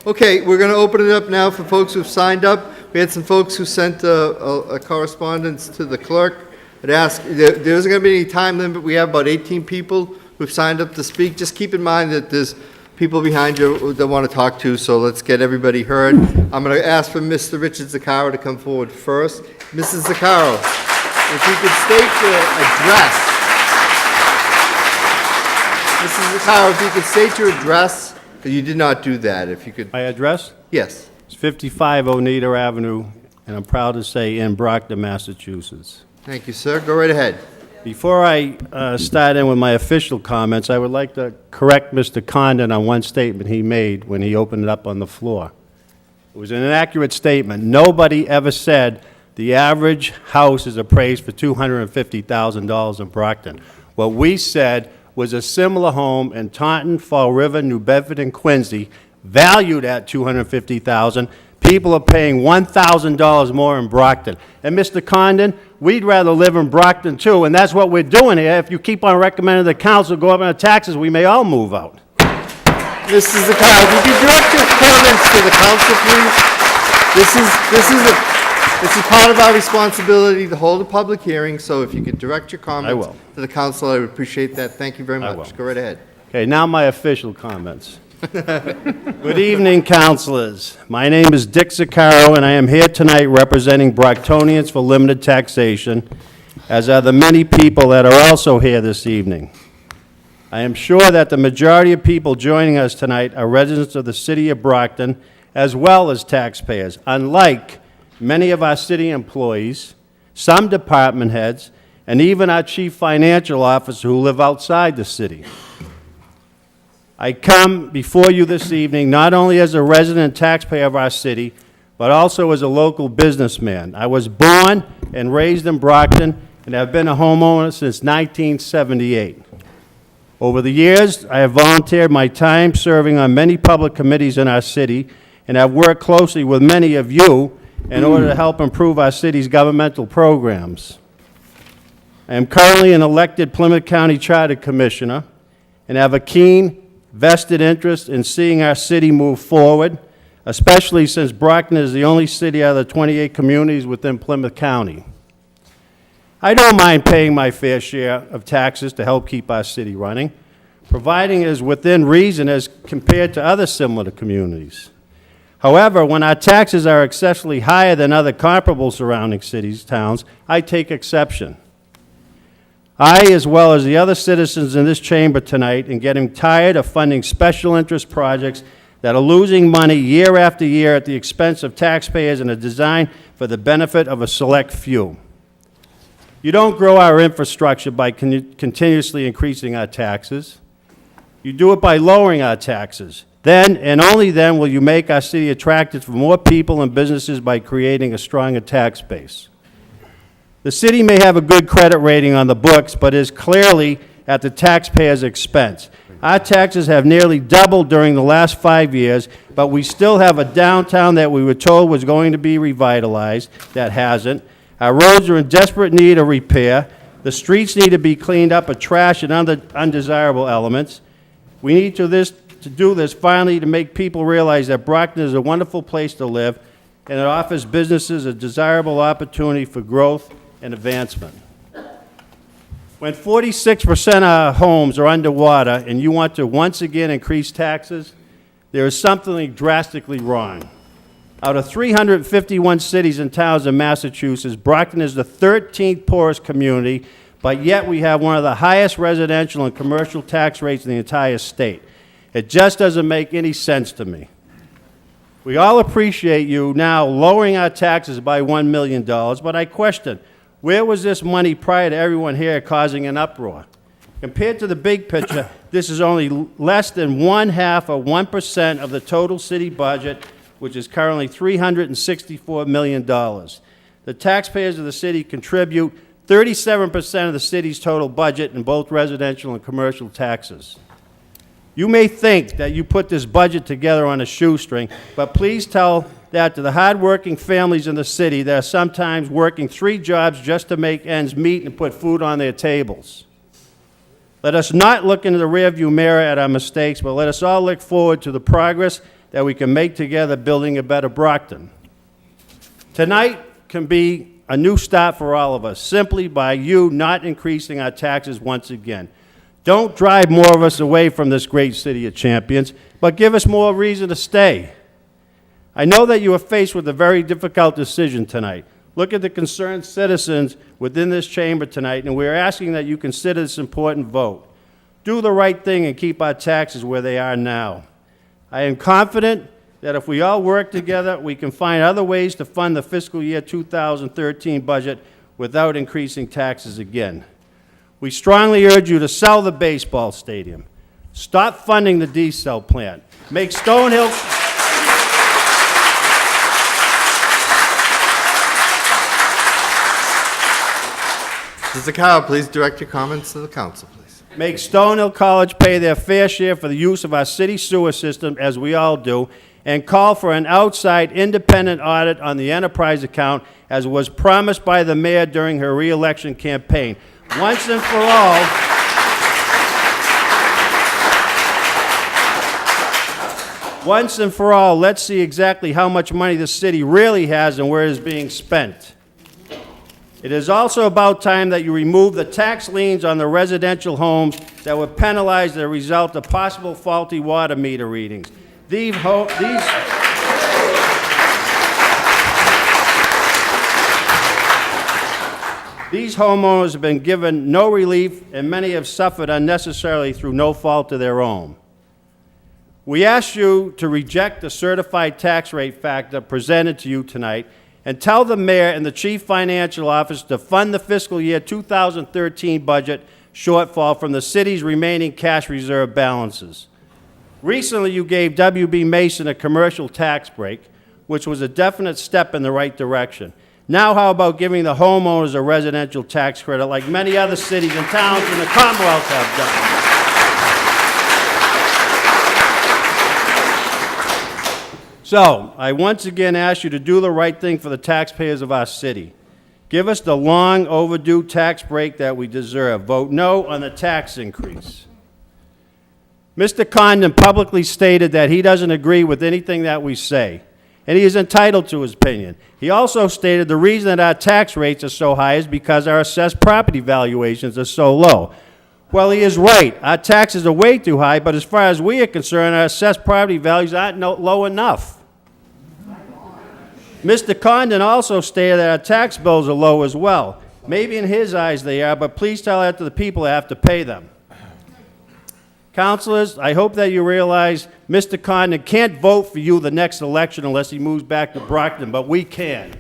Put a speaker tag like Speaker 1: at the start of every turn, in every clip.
Speaker 1: Okay, we're going to open it up now for folks who've signed up. We had some folks who sent a correspondence to the clerk. I'd ask, there isn't going to be any time limit. We have about 18 people who've signed up to speak. Just keep in mind that there's people behind you that want to talk to, so let's get everybody heard. I'm going to ask for Mr. Richard Zaccaro to come forward first. Mrs. Zaccaro, if you could state your address. Mrs. Zaccaro, if you could state your address. You did not do that. If you could.
Speaker 2: My address?
Speaker 1: Yes.
Speaker 2: It's 55 Oneida Avenue, and I'm proud to say in Brockton, Massachusetts.
Speaker 1: Thank you, sir. Go right ahead.
Speaker 2: Before I start in with my official comments, I would like to correct Mr. Condon on one statement he made when he opened it up on the floor. It was an inaccurate statement. Nobody ever said the average house is appraised for $250,000 in Brockton. What we said was a similar home in Taunton, Fall River, New Bedford, and Quincy, valued at $250,000. People are paying $1,000 more in Brockton. And Mr. Condon, we'd rather live in Brockton too, and that's what we're doing here. If you keep on recommending the council go up on the taxes, we may all move out.
Speaker 1: Mrs. Zaccaro, would you direct your comments to the council, please? This is part of our responsibility to hold a public hearing, so if you could direct your comments to the council, I would appreciate that. Thank you very much. Go right ahead.
Speaker 2: Okay, now my official comments. Good evening, councilors. My name is Dick Zaccaro, and I am here tonight representing Brocktonians for limited taxation, as are the many people that are also here this evening. I am sure that the majority of people joining us tonight are residents of the city of Brockton, as well as taxpayers, unlike many of our city employees, some department heads, and even our chief financial officer who live outside the city. I come before you this evening not only as a resident taxpayer of our city, but also as a local businessman. I was born and raised in Brockton and have been a homeowner since 1978. Over the years, I have volunteered my time serving on many public committees in our city and have worked closely with many of you in order to help improve our city's governmental programs. I am currently an elected Plymouth County Charter Commissioner and have a keen, vested interest in seeing our city move forward, especially since Brockton is the only city out of the 28 communities within Plymouth County. I don't mind paying my fair share of taxes to help keep our city running, providing it is within reason as compared to other similar communities. However, when our taxes are excessively higher than other comparable surrounding cities, towns, I take exception. I, as well as the other citizens in this chamber tonight, am getting tired of funding special interest projects that are losing money year after year at the expense of taxpayers and are designed for the benefit of a select few. You don't grow our infrastructure by continuously increasing our taxes. You do it by lowering our taxes. Then, and only then, will you make our city attractive for more people and businesses by creating a stronger tax base. The city may have a good credit rating on the books, but is clearly at the taxpayer's expense. Our taxes have nearly doubled during the last 5 years, but we still have a downtown that we were told was going to be revitalized that hasn't. Our roads are in desperate need of repair. The streets need to be cleaned up of trash and other undesirable elements. We need to do this finally to make people realize that Brockton is a wonderful place to live and it offers businesses a desirable opportunity for growth and advancement. When 46% of our homes are underwater and you want to once again increase taxes, there is something drastically wrong. Out of 351 cities and towns in Massachusetts, Brockton is the 13th poorest community, but yet we have one of the highest residential and commercial tax rates in the entire state. It just doesn't make any sense to me. We all appreciate you now lowering our taxes by $1 million, but I question, where was this money prior to everyone here causing an uproar? Compared to the big picture, this is only less than 0.5% of the total city budget, which is currently $364 million. The taxpayers of the city contribute 37% of the city's total budget in both residential and commercial taxes. You may think that you put this budget together on a shoestring, but please tell that to the hardworking families in the city that are sometimes working 3 jobs just to make ends meet and put food on their tables. Let us not look into the rearview mirror at our mistakes, but let us all look forward to the progress that we can make together building a better Brockton. Tonight can be a new start for all of us, simply by you not increasing our taxes once again. Don't drive more of us away from this great city of champions, but give us more reason to stay. I know that you are faced with a very difficult decision tonight. Look at the concerned citizens within this chamber tonight, and we are asking that you consider this important vote. Do the right thing and keep our taxes where they are now. I am confident that if we all work together, we can find other ways to fund the fiscal year 2013 budget without increasing taxes again. We strongly urge you to sell the baseball stadium. Stop funding the diesel plant. Make Stonehill...
Speaker 1: Mr. Zaccaro, please direct your comments to the council, please.
Speaker 2: Make Stonehill College pay their fair share for the use of our city sewer system, as we all do, and call for an outside independent audit on the enterprise account, as was promised by the mayor during her re-election campaign. Once and for all, let's see exactly how much money the city really has and where it is being spent. It is also about time that you remove the tax liens on the residential homes that were penalized as a result of possible faulty water meter readings. These homeowners have been given no relief, and many have suffered unnecessarily through no fault of their own. We ask you to reject the certified tax rate factor presented to you tonight and tell the mayor and the chief financial officer to fund the fiscal year 2013 budget shortfall from the city's remaining cash reserve balances. Recently, you gave W.B. Mason a commercial tax break, which was a definite step in the right direction. Now how about giving the homeowners a residential tax credit like many other cities and towns in the Commonwealth have done? So, I once again ask you to do the right thing for the taxpayers of our city. Give us the long overdue tax break that we deserve. Vote no on the tax increase. Mr. Condon publicly stated that he doesn't agree with anything that we say, and he is entitled to his opinion. He also stated the reason that our tax rates are so high is because our assessed property valuations are so low. Well, he is right. Our taxes are way too high, but as far as we are concerned, our assessed property values aren't low enough. Mr. Condon also stated that our tax bills are low as well. Maybe in his eyes they are, but please tell that to the people that have to pay them. Councilors, I hope that you realize Mr. Condon can't vote for you the next election unless he moves back to Brockton, but we can.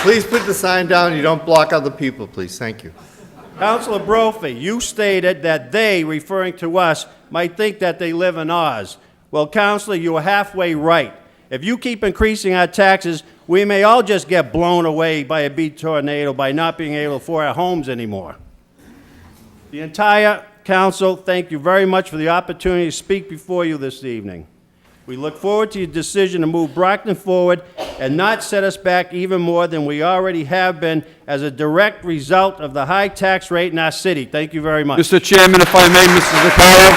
Speaker 1: Please put the sign down. You don't block other people, please. Thank you.
Speaker 2: Councilor Brophy, you stated that they, referring to us, might think that they live in Oz. Well, Councilor, you are halfway right. If you keep increasing our taxes, we may all just get blown away by a big tornado by not being able to afford our homes anymore. The entire council, thank you very much for the opportunity to speak before you this evening. We look forward to your decision to move Brockton forward and not set us back even more than we already have been as a direct result of the high tax rate in our city. Thank you very much.
Speaker 3: Mr. Chairman, if I may, Mr. Zaccaro.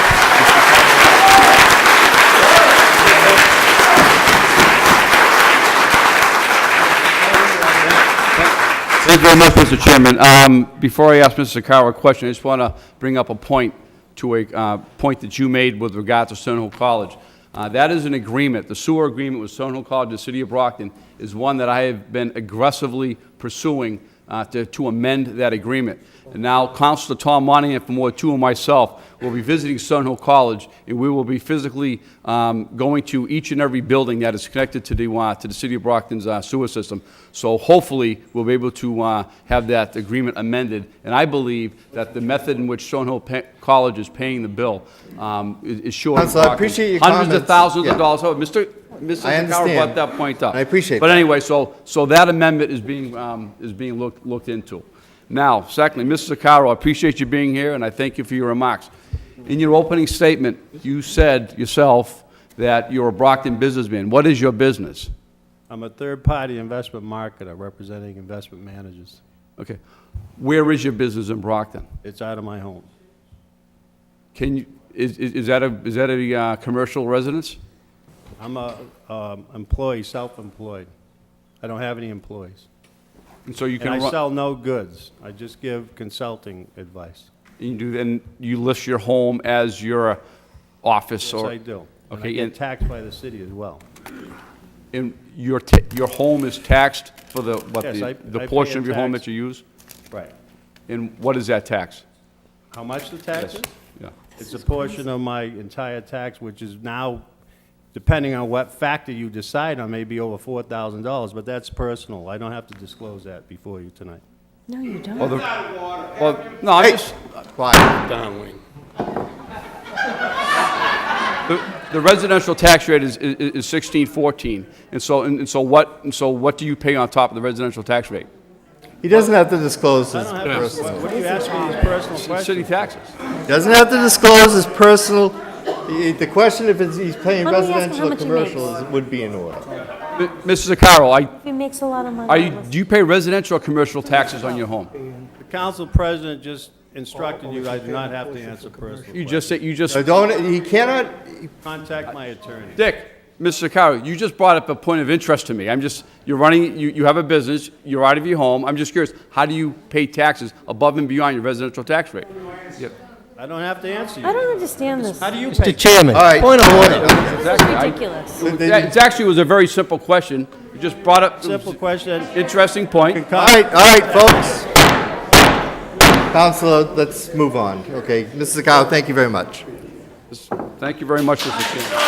Speaker 3: Thank you very much, Mr. Chairman. Before I ask Mr. Zaccaro a question, I just want to bring up a point to a point that you made with regard to Stonehill College. That is an agreement. The sewer agreement with Stonehill College and the City of Brockton is one that I have been aggressively pursuing to amend that agreement. And now Councilor Tom Monahan from Ward 2 and myself will be visiting Stonehill College, and we will be physically going to each and every building that is connected to the City of Brockton's sewer system. So hopefully we'll be able to have that agreement amended. And I believe that the method in which Stonehill College is paying the bill is sure.
Speaker 1: Councilor, I appreciate your
Speaker 3: hundreds
Speaker 1: comments.
Speaker 3: of thousands
Speaker 1: Yeah.
Speaker 3: of dollars. Oh, Mr. Zaccaro brought that point up.
Speaker 1: I appreciate
Speaker 3: But
Speaker 1: that.
Speaker 3: anyway, so that amendment is being looked into. Now, secondly, Mr. Zaccaro, I appreciate you being here, and I thank you for your remarks. In your opening statement, you said yourself that you're a Brockton businessman. What is your business?
Speaker 2: I'm a third-party investment marketer representing investment managers.
Speaker 3: Okay. Where is your business in Brockton?
Speaker 2: It's out of my home.
Speaker 3: Can you, is that a commercial residence?
Speaker 2: I'm a employee, self-employed. I don't have any employees.
Speaker 3: And so you
Speaker 2: And
Speaker 3: can
Speaker 2: I
Speaker 3: run,
Speaker 2: sell no goods. I just give consulting advice.
Speaker 3: and you list your home as your office
Speaker 2: Yes,
Speaker 3: or?
Speaker 2: I do. And I
Speaker 3: Okay,
Speaker 2: get
Speaker 3: and,
Speaker 2: taxed by the city as well.
Speaker 3: and your home is taxed for the, what,
Speaker 2: Yes, I
Speaker 3: the
Speaker 2: pay
Speaker 3: portion
Speaker 2: a
Speaker 3: of your home
Speaker 2: tax.
Speaker 3: that you use?
Speaker 2: Right.
Speaker 3: And what is that tax?
Speaker 2: How much the tax is?
Speaker 3: Yeah.
Speaker 2: It's a portion of my entire tax, which is now, depending on what factor you decide on, maybe over $4,000, but that's personal. I don't have to disclose that before you tonight.
Speaker 4: No, you don't.
Speaker 3: Well, no, I just,
Speaker 1: Quiet.
Speaker 3: the residential tax rate is 1614. And so what do you pay on top of the residential tax rate?
Speaker 1: He doesn't have to disclose his
Speaker 2: I don't have to,
Speaker 1: personal.
Speaker 2: what do you ask me these personal
Speaker 3: City
Speaker 2: questions?
Speaker 3: taxes.
Speaker 1: Doesn't have to disclose his personal, the question if he's paying
Speaker 4: Why don't we ask him
Speaker 1: residential
Speaker 4: how
Speaker 1: or
Speaker 4: much he
Speaker 1: commercial
Speaker 4: makes?
Speaker 1: would be in order.
Speaker 3: Mrs. Zaccaro,
Speaker 4: He makes a lot of money.
Speaker 3: do you pay residential or commercial taxes on your home?
Speaker 2: The council president just instructed you I do not have to answer personal
Speaker 3: You
Speaker 2: questions.
Speaker 3: just said,
Speaker 1: He cannot,
Speaker 2: Contact my attorney.
Speaker 3: Dick, Mr. Zaccaro, you just brought up a point of interest to me. You're running, you have a business, you're out of your home. I'm just curious, how do you pay taxes above and beyond your residential tax rate?
Speaker 2: I don't have to answer you.
Speaker 4: I don't understand this.
Speaker 2: How do you
Speaker 5: Mr.
Speaker 2: pay?
Speaker 5: Chairman,
Speaker 1: All right.
Speaker 5: point of order.
Speaker 4: This is ridiculous.
Speaker 3: It actually was a very simple question. You just brought up
Speaker 2: Simple question.
Speaker 3: interesting point.
Speaker 1: all right, folks. Counselor, let's move on. Okay, Mrs. Zaccaro, thank you very much.
Speaker 3: Thank you very much, Mr. Chairman.